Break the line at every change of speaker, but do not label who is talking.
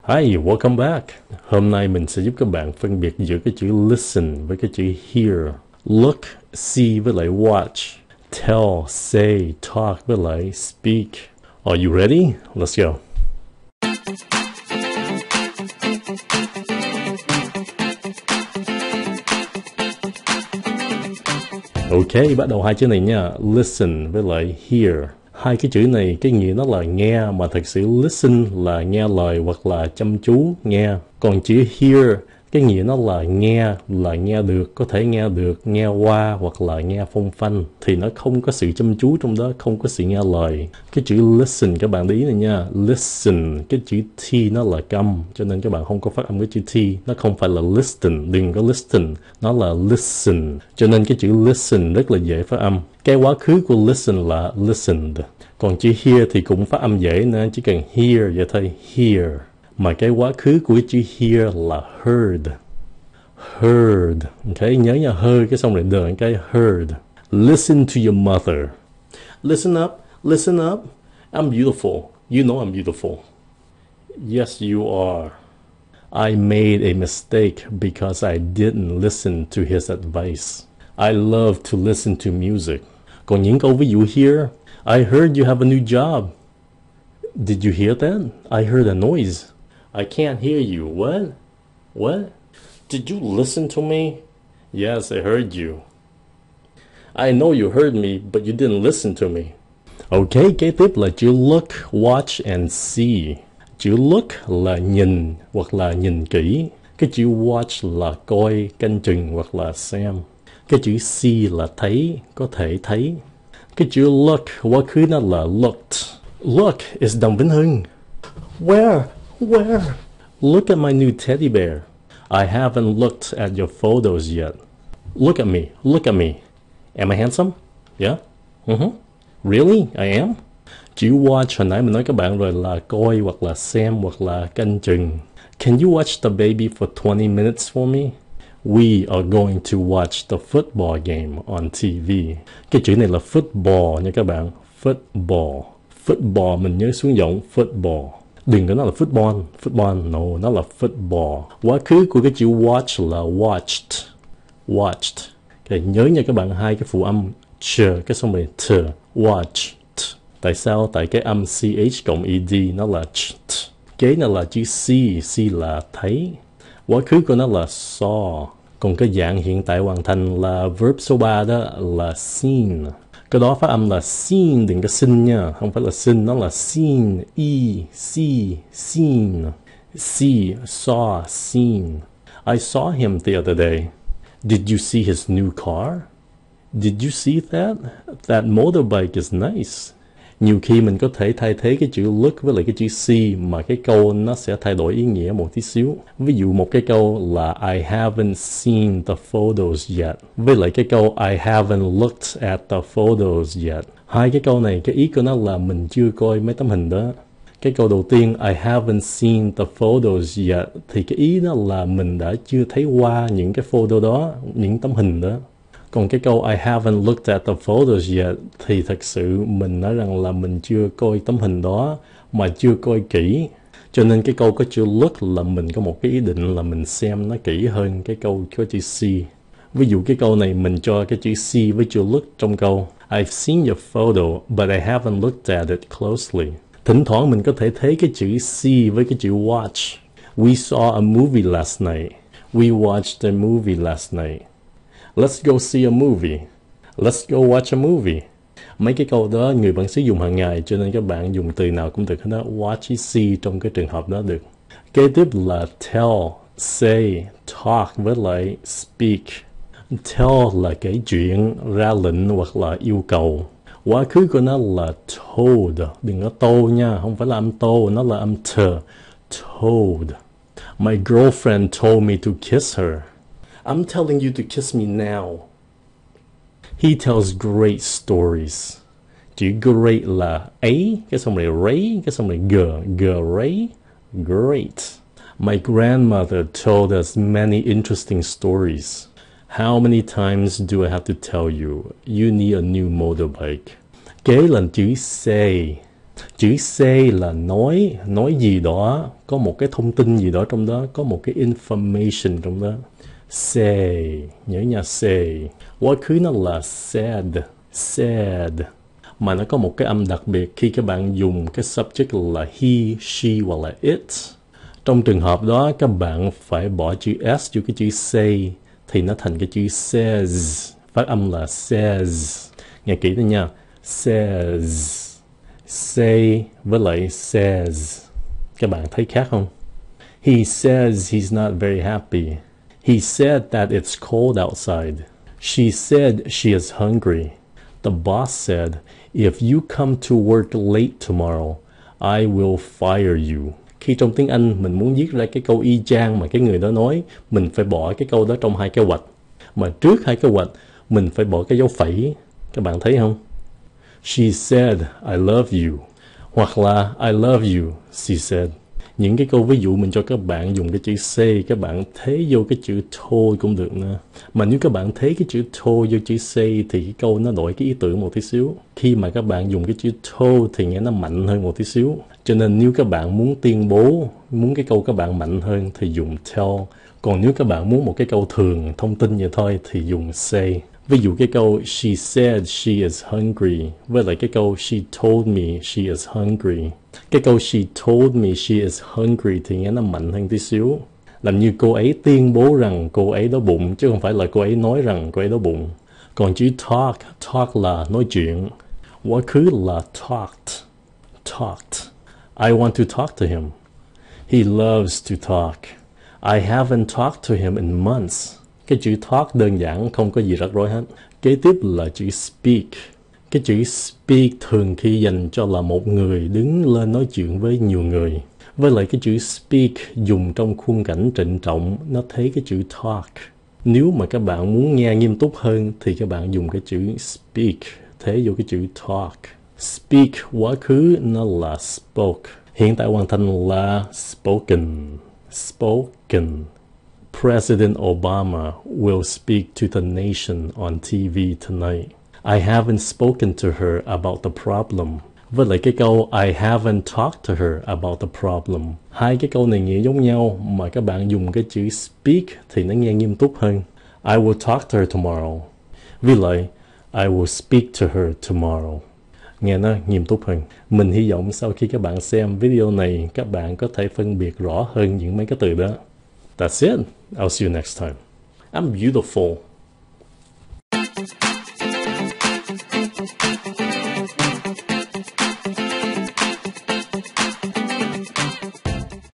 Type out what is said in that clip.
Hi, welcome back. Hôm nay mình sẽ giúp các bạn phân biệt giữa cái chữ listen với cái chữ hear. Look, see với lại watch. Tell, say, talk với lại speak. Are you ready? Let's go. Ok, bắt đầu hai chữ này nha. Listen với lại hear. Hai cái chữ này cái nghĩa nó là nghe, mà thật sự listen là nghe lời hoặc là chăm chú nghe. Còn chữ hear cái nghĩa nó là nghe được, có thể nghe được, nghe qua hoặc là nghe phong phanh, thì nó không có sự chăm chú trong đó, không có sự nghe lời. Cái chữ listen các bạn để ý này nha, listen, cái chữ T nó là câm, cho nên các bạn không có phát âm cái chữ T, nó không phải là listen, đừng có listen, nó là listen, cho nên cái chữ listen rất là dễ phát âm. Cái quá khứ của listen là listened, còn chữ hear thì cũng phát âm dễ nữa, chỉ cần hear vậy thôi, hear. Mà cái quá khứ của chữ hear là heard. Heard. Ok, nhớ nha, heard cái xong rồi đợi cái heard. Listen to your mother. Listen up, listen up. I'm beautiful. You know I'm beautiful. Yes, you are. I made a mistake because I didn't listen to his advice. I love to listen to music. Còn những câu ví dụ here, I heard you have a new job. Did you hear that? I heard a noise. I can't hear you. What? What? Did you listen to me? Yes, I heard you. I know you heard me, but you didn't listen to me. Ok, kế tiếp là chữ look, watch and see. Chữ look là nhìn hoặc là nhìn kỹ. Cái chữ watch là coi, canh chừng hoặc là xem. Cái chữ see là thấy, có thể thấy. Cái chữ look, quá khứ nó là looked. Look, it's Đồng Vĩnh Hưng. Where? Where? Look at my new teddy bear. I haven't looked at your photos yet. Look at me. Look at me. Am I handsome? Yeah? Really? I am? Chữ watch hồi nãy mình nói các bạn rồi là coi hoặc là xem hoặc là canh chừng. Can you watch the baby for 20 minutes for me? We are going to watch the football game on TV. Cái chữ này là football nha các bạn. Football. Football mình nhớ xuống giọng football. Đừng có nói là football, no, nó là football. Quá khứ của cái chữ watch là watched. Watched. Okay, nhớ nha các bạn, hai cái phụ âm ch, cái xong rồi t, watched. Tại sao? Tại cái âm ch cộng ed nó là ch. Kế này là chữ see là thấy. Quá khứ của nó là saw. Còn cái dạng hiện tại hoàn thành là verb số 3 đó là seen. Cái đó phát âm là seen, đừng có xin nha, không phải là xin, nó là seen, see, seen. See, saw, seen. I saw him the other day. Did you see his new car? Did you see that? That motorbike is nice. Nhiều khi mình có thể thay thế cái chữ look với lại cái chữ see mà cái câu nó sẽ thay đổi ý nghĩa một tí xíu. Ví dụ một cái câu là I haven't seen the photos yet với lại cái câu I haven't looked at the photos yet. Hai cái câu này cái ý của nó là mình chưa coi mấy tấm hình đó. Cái câu đầu tiên I haven't seen the photos yet thì cái ý đó là mình đã chưa thấy qua những cái photo đó, những tấm hình đó. Còn cái câu I haven't looked at the photos yet thì thật sự mình nói rằng là mình chưa coi tấm hình đó mà chưa coi kỹ. Cho nên cái câu có chữ look là mình có một cái ý định là mình xem nó kỹ hơn cái câu có chữ see. Ví dụ cái câu này mình cho cái chữ see với chữ look trong câu I've seen your photo but I haven't looked at it closely. Thỉnh thoảng mình có thể thấy cái chữ see với cái chữ watch. We saw a movie last night. We watched a movie last night. Let's go see a movie. Let's go watch a movie. Mấy cái câu đó người vẫn sử dụng hàng ngày, cho nên các bạn dùng từ nào cũng được hết đó. Watch, see trong cái trường hợp đó được. Kế tiếp là tell, say, talk với lại speak. Tell là kể chuyện, ra lệnh hoặc là yêu cầu. Quá khứ của nó là told. Đừng có tô nha, không phải là âm tô, nó là âm t. Told. My girlfriend told me to kiss her. I'm telling you to kiss me now. He tells great stories. Chữ great là ấy, cái xong rồi ray, cái xong rồi great, great. My grandmother told us many interesting stories. How many times do I have to tell you? You need a new motorbike. Kế là chữ say. Chữ say là nói gì đó, có một cái thông tin gì đó trong đó, có một cái information trong đó. Say, nhớ nha, say. Quá khứ nó là said. Mà nó có một cái âm đặc biệt khi các bạn dùng cái subject là he, she hoặc là it. Trong trường hợp đó các bạn phải bỏ chữ s vô cái chữ say thì nó thành cái chữ says. Phát âm là says. Nghe kỹ đó nha. Says. Say với lại says. Các bạn thấy khác không? He says he's not very happy. He said that it's cold outside. She said she is hungry. The boss said, if you come to work late tomorrow, I will fire you. Khi trong tiếng Anh mình muốn viết ra cái câu y chang mà cái người đó nói, mình phải bỏ cái câu đó trong hai cái ngoặc. Mà trước hai cái ngoặc, mình phải bỏ cái dấu phẩy. Các bạn thấy không? She said, I love you. Hoặc là I love you, she said. Những cái câu ví dụ mình cho các bạn dùng cái chữ say, các bạn thế vô cái chữ thôi cũng được nữa. Mà nếu các bạn thế cái chữ thôi vô chữ say thì cái câu nó đổi cái ý tưởng một tí xíu. Khi mà các bạn dùng cái chữ thôi thì nghe nó mạnh hơn một tí xíu. Cho nên nếu các bạn muốn tuyên bố, muốn cái câu các bạn mạnh hơn thì dùng tell. Còn nếu các bạn muốn một cái câu thường, thông tin vậy thôi thì dùng say. Ví dụ cái câu she said she is hungry với lại cái câu she told me she is hungry. Cái câu she told me she is hungry thì nghe nó mạnh hơn tí xíu. Làm như cô ấy tuyên bố rằng cô ấy đói bụng chứ không phải là cô ấy nói rằng cô ấy đói bụng. Còn chữ talk là nói chuyện. Quá khứ là talked. I want to talk to him. He loves to talk. I haven't talked to him in months. Cái chữ talk đơn giản không có gì rắc rối hết. Kế tiếp là chữ speak. Cái chữ speak thường khi dành cho là một người đứng lên nói chuyện với nhiều người. Với lại cái chữ speak dùng trong khung cảnh trịnh trọng, nó thấy cái chữ talk. Nếu mà các bạn muốn nghe nghiêm túc hơn thì các bạn dùng cái chữ speak, thế vô cái chữ talk. Speak quá khứ nó là spoke. Hiện tại hoàn thành là spoken. President Obama will speak to the nation on TV tonight. I haven't spoken to her about the problem. Với lại cái câu I haven't talked to her about the problem. Hai cái câu này nghĩa giống nhau mà các bạn dùng cái chữ speak thì nó nghe nghiêm túc hơn. I will talk to her tomorrow. Với lại I will speak to her tomorrow. Nghe nó nghiêm túc hơn. Mình hy vọng sau khi các bạn xem video này, các bạn có thể phân biệt rõ hơn những mấy cái từ đó. That's it. I'll see you next time. I'm beautiful.